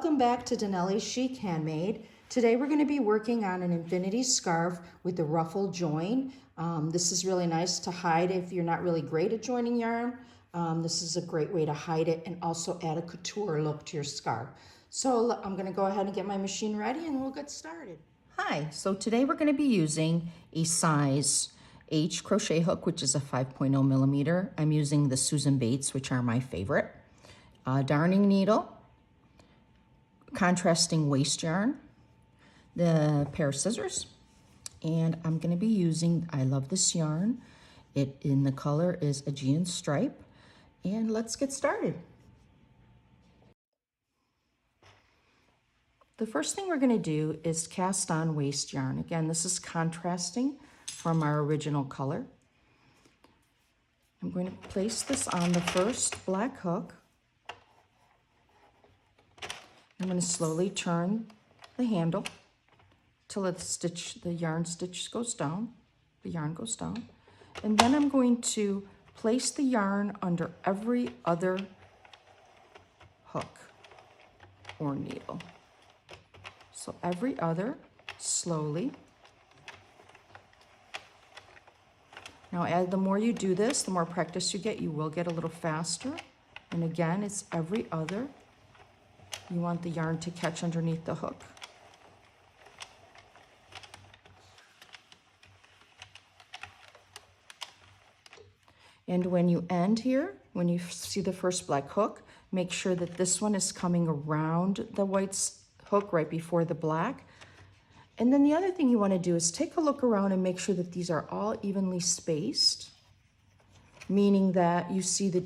Welcome back to Denelli's Chic Handmade. Today we're going to be working on an infinity scarf with the ruffle join. This is really nice to hide if you're not really great at joining yarn. This is a great way to hide it and also add a couture look to your scarf. So I'm going to go ahead and get my machine ready and we'll get started. Hi, so today we're going to be using a size H crochet hook, which is a 5.0 millimeter. I'm using the Susan Bates, which are my favorite. Darning needle, contrasting waste yarn, the pair of scissors, and I'm going to be using, I love this yarn. It in the color is Aegean stripe, and let's get started. The first thing we're going to do is cast on waste yarn. Again, this is contrasting from our original color. I'm going to place this on the first black hook. I'm going to slowly turn the handle till the yarn stitch goes down, the yarn goes down. And then I'm going to place the yarn under every other hook or needle. So every other, slowly. Now, the more you do this, the more practice you get, you will get a little faster. And again, it's every other. You want the yarn to catch underneath the hook. And when you end here, when you see the first black hook, make sure that this one is coming around the white hook right before the black. And then the other thing you want to do is take a look around and make sure that these are all evenly spaced, meaning that you see the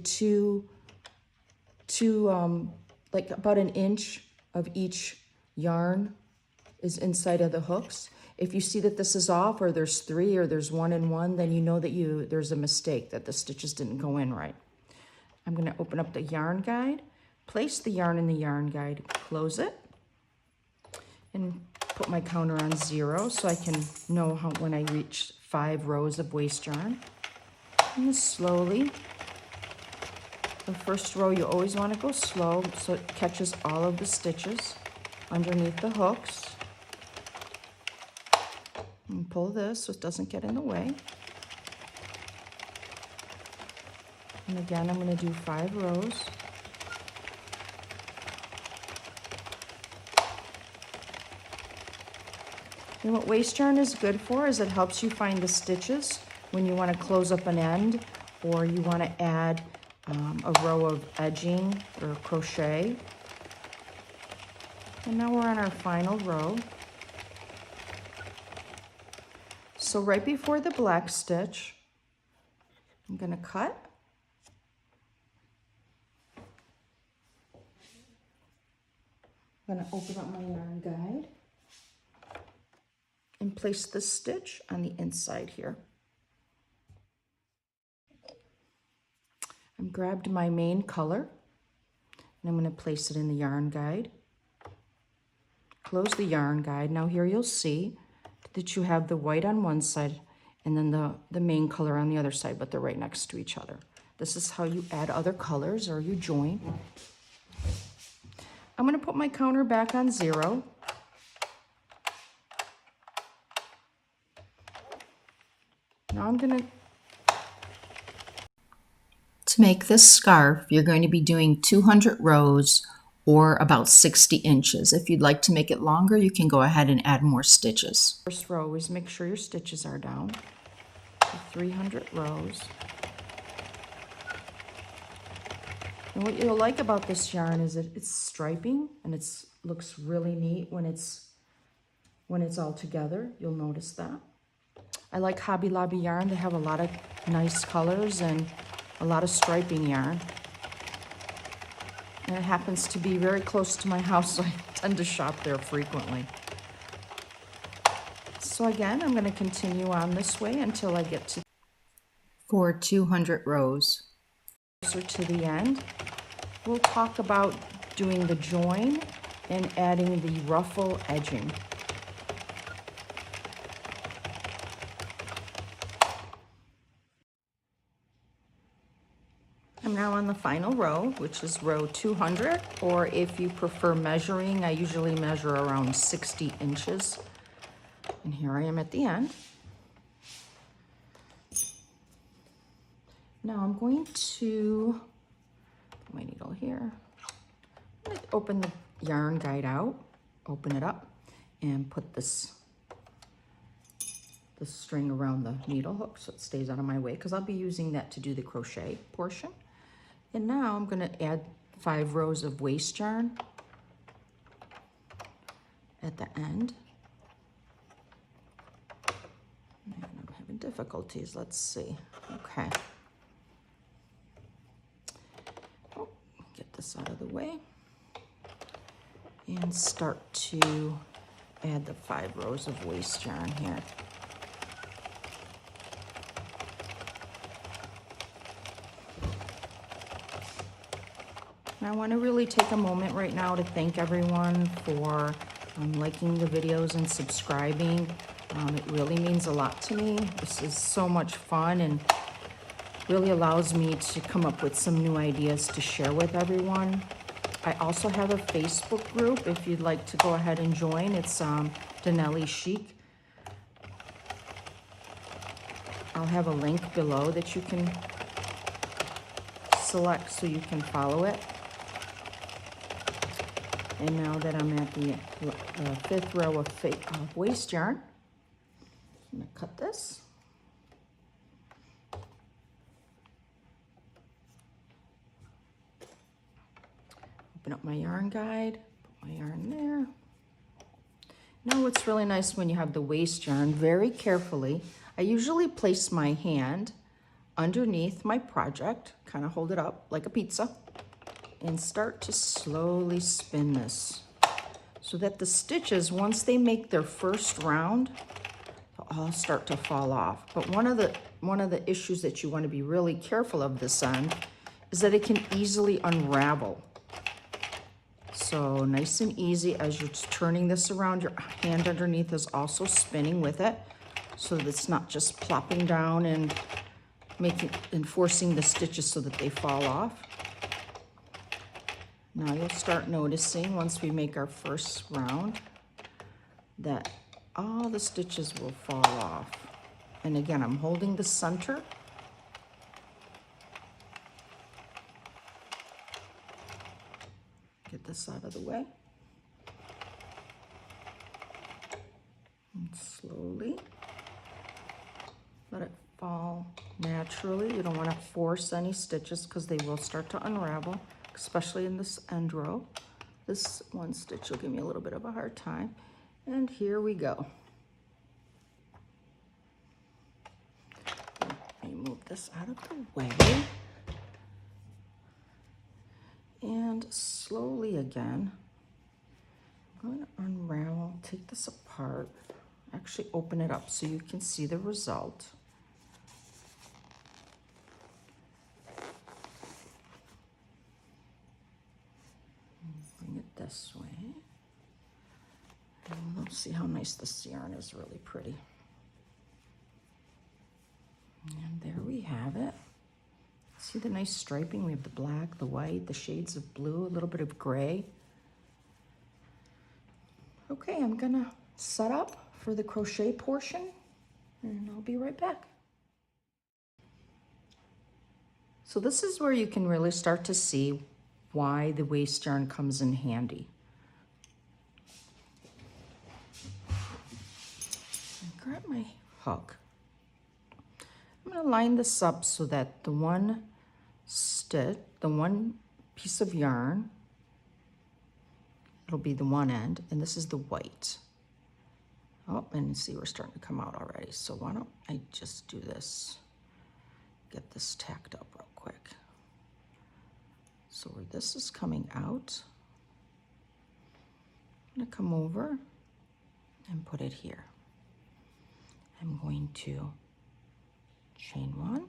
like about an inch of each yarn is inside of the hooks. If you see that this is off, or there's 3 or there's 1 and 1, then you know that there's a mistake, that the stitches didn't go in right. I'm going to open up the yarn guide, place the yarn in the yarn guide, close it, and put my counter on 0 so I can know when I reach 5 rows of waste yarn. And slowly, the first row you always want to go slow so it catches all of the stitches underneath the hooks. And pull this so it doesn't get in the way. And again, I'm going to do 5 rows. And what waste yarn is good for is it helps you find the stitches when you want to close up an end, or you want to add a row of edging or crochet. And now we're on our final row. So right before the black stitch, I'm going to cut. I'm going to open up my yarn guide and place the stitch on the inside here. I've grabbed my main color and I'm going to place it in the yarn guide. Close the yarn guide. Now here you'll see that you have the white on one side and then the main color on the other side, but they're right next to each other. This is how you add other colors, or you join. I'm going to put my counter back on 0. Now I'm going to make this scarf, you're going to be doing 200 rows or about 60 inches. If you'd like to make it longer, you can go ahead and add more stitches. First row is make sure your stitches are down. So 300 rows. And what you'll like about this yarn is that it's striping and it looks really neat when it's all together. You'll notice that. I like Hobby Lobby yarn. They have a lot of nice colors and a lot of striping yarn. And it happens to be very close to my house, so I tend to shop there frequently. So again, I'm going to continue on this way until I get to 200 rows. Closer to the end, we'll talk about doing the join and adding the ruffle edging. I'm now on on the final row, which is row 200, or if you prefer measuring, I usually measure around 60 inches. And here I am at the end. Now I'm going to put my needle here. I'm going to open the yarn guide out, open it up, and put this string around the needle hook so it stays out of my way, because I'll be using that to do the crochet portion. And now I'm going to add 5 rows of waste yarn at the end. And I'm having difficulties. Let's see. Okay. Oh, get this out of the way. And start to add the 5 rows of waste yarn here. I want to really take a moment right now to thank everyone for liking the videos and subscribing. It really means a lot to me. This is so much fun and really allows me to come up with some new ideas to share with everyone. I also have a Facebook group if you'd like to go ahead and join. It's Denelli Chic. I'll have a link below that you can select so you can follow it. And now that I'm at the 5th row of waste yarn, I'm going to cut this. Open up my yarn guide, put my yarn there. Now what's really nice when you have the waste yarn, very carefully, I usually place my hand underneath my project, kind of hold it up like a pizza, and start to slowly spin this so that the stitches, once they make their first round, they'll all start to fall off. But one of the issues that you want to be really careful of this end is that it can easily unravel. So nice and easy as you're turning this around, your hand underneath is also spinning with it so that it's not just plopping down and forcing the stitches so that they fall off. Now you'll start noticing once we make our first round that all the stitches will fall off. And again, I'm holding the center. Get this out of the way. And slowly let it fall naturally. You don't want to force any stitches because they will start to unravel, especially in this end row. This one stitch will give me a little bit of a hard time. And here we go. Let me move this out of the way. And slowly again, I'm going to unravel, take this apart, actually open it up so you can see the result. Bring it this way. And let's see how nice this yarn is, really pretty. And there we have it. See the nice striping? We have the black, the white, the shades of blue, a little bit of gray. Okay, I'm gonna set up for the crochet portion and I'll be right back. So this is where you can really start to see why the waste yarn comes in handy. Grab my hook. I'm going to line this up so that the one piece of yarn, it'll be the one end, and this is the white. Oh, and see, we're starting to come out already. So why don't I just do this, get this tacked up real quick. So where this is coming out, I'm going to come over and put it here. I'm going to chain one.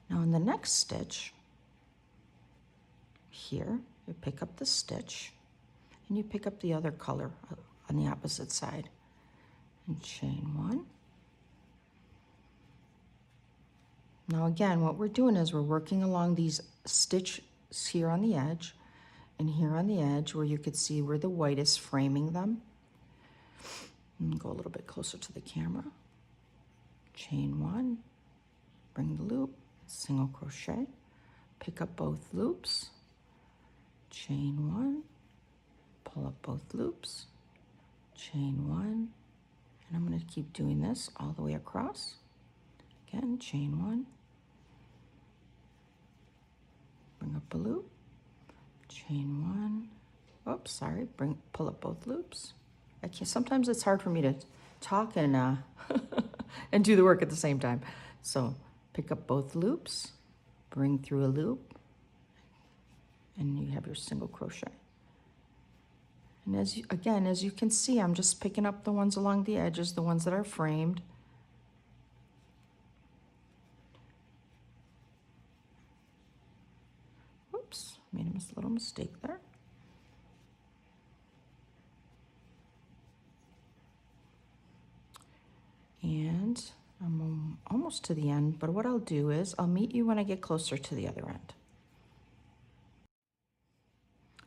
Now in the next stitch, here, you pick up the stitch and you pick up the other color on the opposite side and chain one. Now again, what we're doing is we're working along these stitches here on the edge and here on the edge where you could see where the white is framing them. And go a little bit closer to the camera. Chain one, bring the loop, single crochet, pick up both loops, chain one, pull up both loops, chain one, and I'm going to keep doing this all the way across. Again, chain one, bring up a loop, chain one, oops, sorry, pull up both loops. I can't, sometimes it's hard for me to talk and and do the work at the same time. So pick up both loops, bring through a loop, and you have your single crochet. And as you can see, I'm just picking up the ones along the edges, the ones that are framed. Oops, made a little mistake there. And I'm almost to the end, but what I'll do is I'll meet you when I get closer to the other end.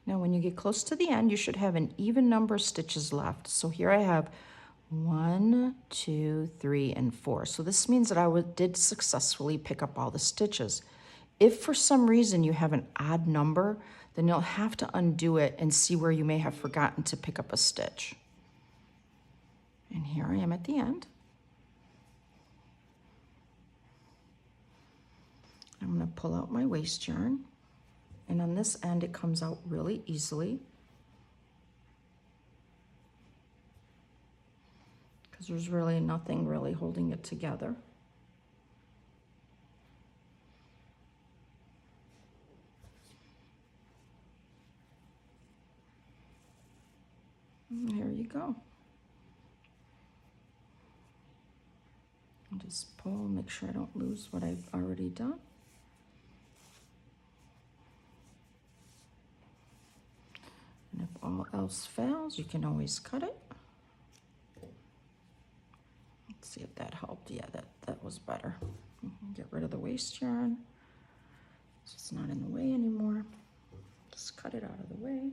Now, when you get close to the end, you should have an even number of stitches left. So here I have 1, 2, 3, and 4. So this means that I did successfully pick up all the stitches. If for some reason you have an odd number, then you'll have to undo it and see where you may have forgotten to pick up a stitch. And here I am at the end. I'm going to pull out my waste yarn, and on this end it comes out really easily because there's really nothing really holding it together. And there you go. I'll just pull, make sure I don't lose what I've already done. And if all else fails, you can always cut it. Let's see if that helped. Yeah, that was better. Get rid of the waste yarn so it's not in the way anymore. Just cut it out of the way.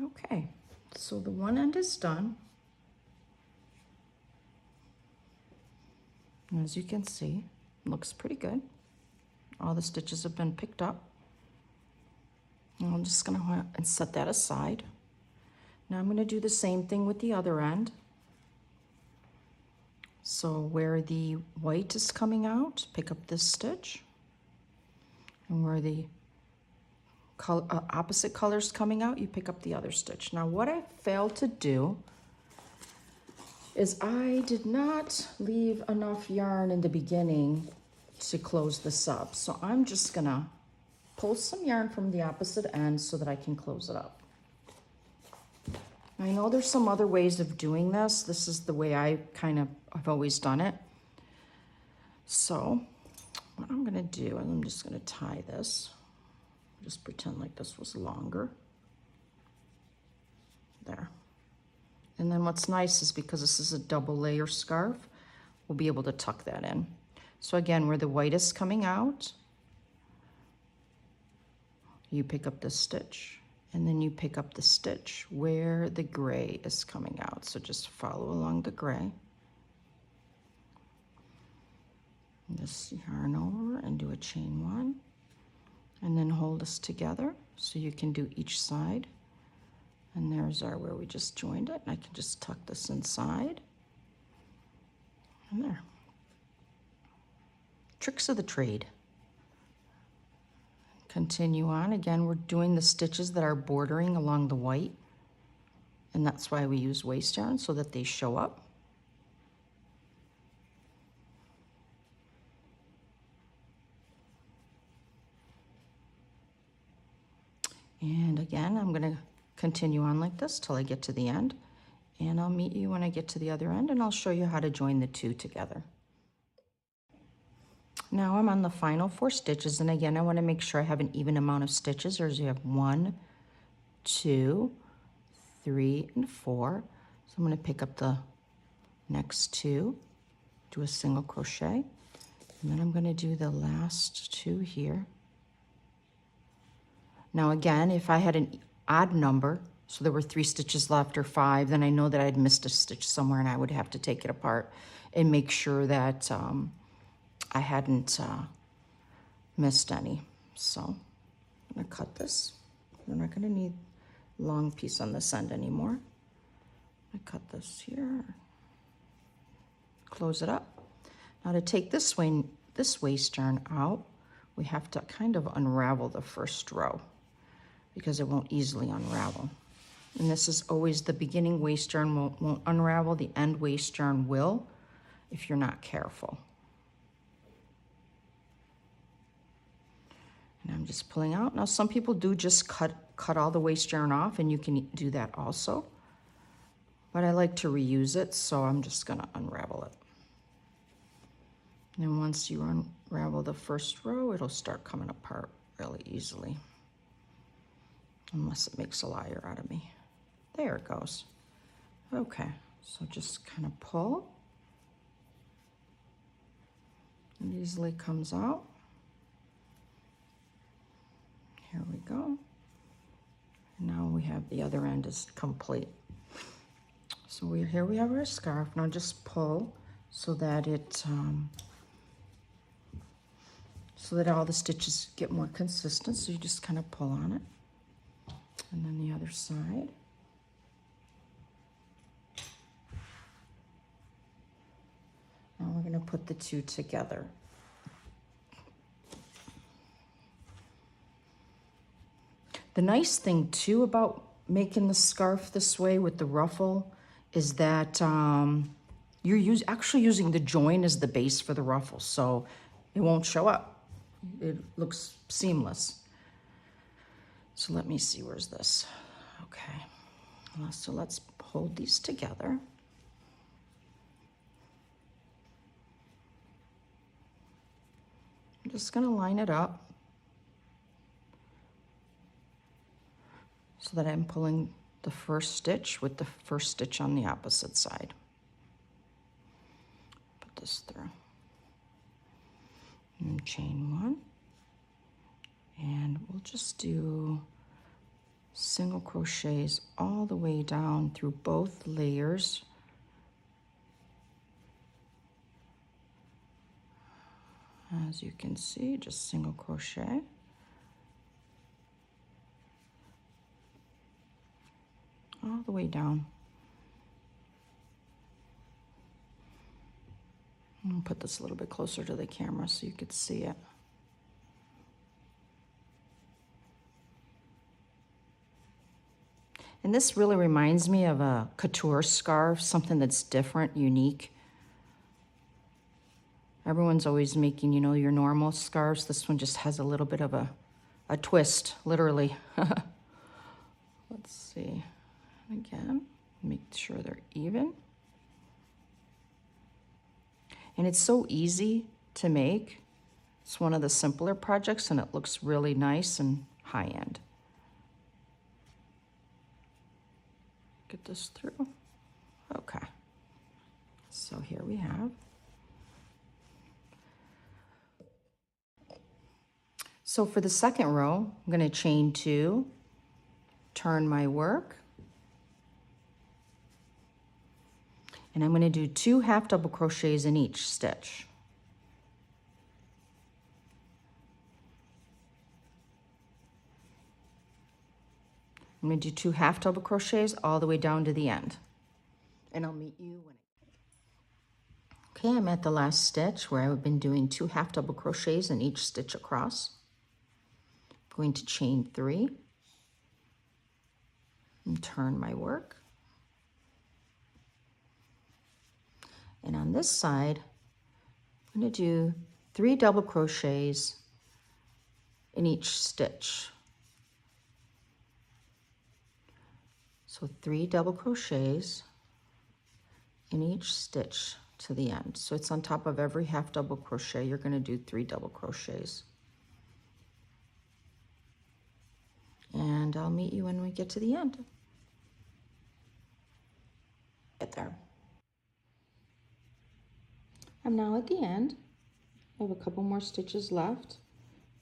Okay, so the one end is done. And as you can see, it looks pretty good. All the stitches have been picked up. And I'm just going to go ahead and set that aside. Now I'm going to do the same thing with the other end. So where the white is coming out, pick up this stitch. And where the opposite colors coming out, you pick up the other stitch. Now what I failed to do is I did not leave enough yarn in the beginning to close this up. So I'm just gonna pull some yarn from the opposite end so that I can close it up. I know there's some other ways of doing this. This is the way I've always done it. So what I'm gonna do, I'm just gonna tie this. Just pretend like this was longer. There. And then what's nice is because this is a double layer scarf, we'll be able to tuck that in. So again, where the white is coming out, you pick up this stitch, and then you pick up the stitch where the gray is coming out. So just follow along the gray. Just yarn over and do a chain one, and then hold this together so you can do each side. And there's our where we just joined it, and I can just tuck this inside. And there. Tricks of the trade. Continue on. Again, we're doing the stitches that are bordering along the white, and that's why we use waste yarn, so that they show up. And again, I'm going to continue on like this till I get to the end, and I'll meet you when I get to the other end, and I'll show you how to join the two together. Now I'm on the final 4 stitches, and again, I want to make sure I have an even amount of stitches. There's you have 1, 2, 3, and 4. So I'm going to pick up the next two, do a single crochet, and then I'm going to do the last two here. Now again, if I had an odd number, so there were 3 stitches left or 5, then I know that I'd missed a stitch somewhere and I would have to take it apart and make sure that I hadn't missed any. So I'm going to cut this. We're not going to need a long piece on this end anymore. I cut this here, close it up. Now to take this waist yarn out, we have to kind of unravel the first row because it won't easily unravel. And this is always the beginning waist yarn won't unravel, the end waist yarn will if you're not careful. And I'm just pulling out. Now some people do just cut all the waist yarn off, and you can do that also. But I like to reuse it, so I'm just gonna unravel it. And once you unravel the first row, it'll start coming apart really easily. Unless it makes a liar out of me. There it goes. Okay, so just kind of pull. It easily comes out. Here we go. Now we have the other end is complete. So here we have our scarf. Now just pull so that it so that all the stitches get more consistent. So you just kind of pull on it. And then the other side. Now we're going to put the two together. The nice thing too about making the scarf this way with the ruffle is that you're actually using the join as the base for the ruffle, so it won't show up. It looks seamless. So let me see, where's this? Okay, so let's hold these together. I'm just gonna line it up so that I'm pulling the first stitch with the first stitch on the opposite side. Put this through. And chain 1. And we'll just do single crochets all the way down through both layers. As you can see, just single crochet. All the way down. I'll put this a little bit closer to the camera so you could see it. And this really reminds me of a couture scarf, something that's different, unique. Everyone's always making, you know, your normal scarves. This one just has a little bit of a twist, literally. Let's see. Again, make sure they're even. And it's so easy to make. It's one of the simpler projects and it looks really nice and high-end. Get this through. Okay. So here we have. So for the second row, I'm going to chain 2, turn my work. And I'm going to do 2 half double crochets in each stitch. I'm going to do 2 half double crochets all the way down to the end. And I'll meet you when Okay, I'm at the last stitch where I've been doing 2 half double crochets in each stitch across. I'm going to chain 3 and turn my work. And on this side, I'm going to do 3 double crochets in each stitch. So 3 double crochets in each stitch to the end. So it's on top of every half double crochet, you're going to do 3 double crochets. And I'll meet you when we get to the end. Get there. I'm now at the end. I have a couple more stitches left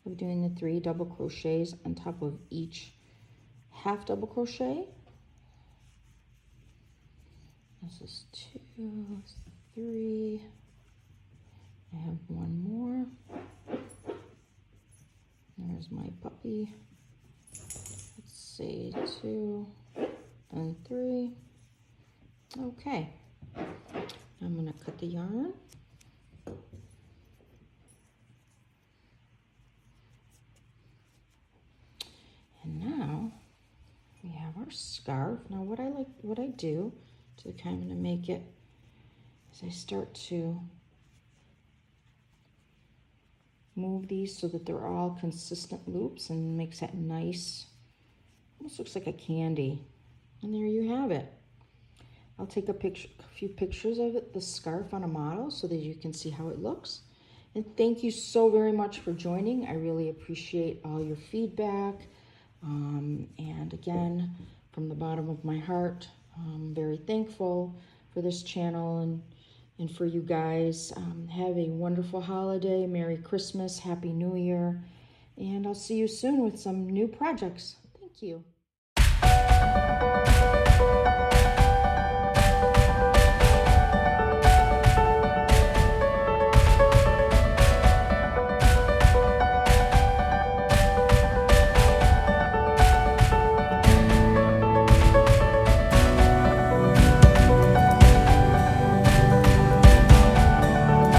of doing the 3 double crochets on top of each half double crochet. This is 2, 3. I have one more. There's my puppy. Let's see, 2 and 3. Okay, I'm gonna cut the yarn. And now we have our scarf. Now what I do to kind of make it is I start to move these so that they're all consistent loops and makes that nice, almost looks like a candy. And there you have it. I'll take a few pictures of it, the scarf on a model, so that you can see how it looks. And thank you so very much for joining. I really appreciate all your feedback. And again, from the bottom of my heart, I'm very thankful for this channel and for you guys. Have a wonderful holiday. Merry Christmas. Happy New Year. And I'll see you soon with some new projects. Thank you.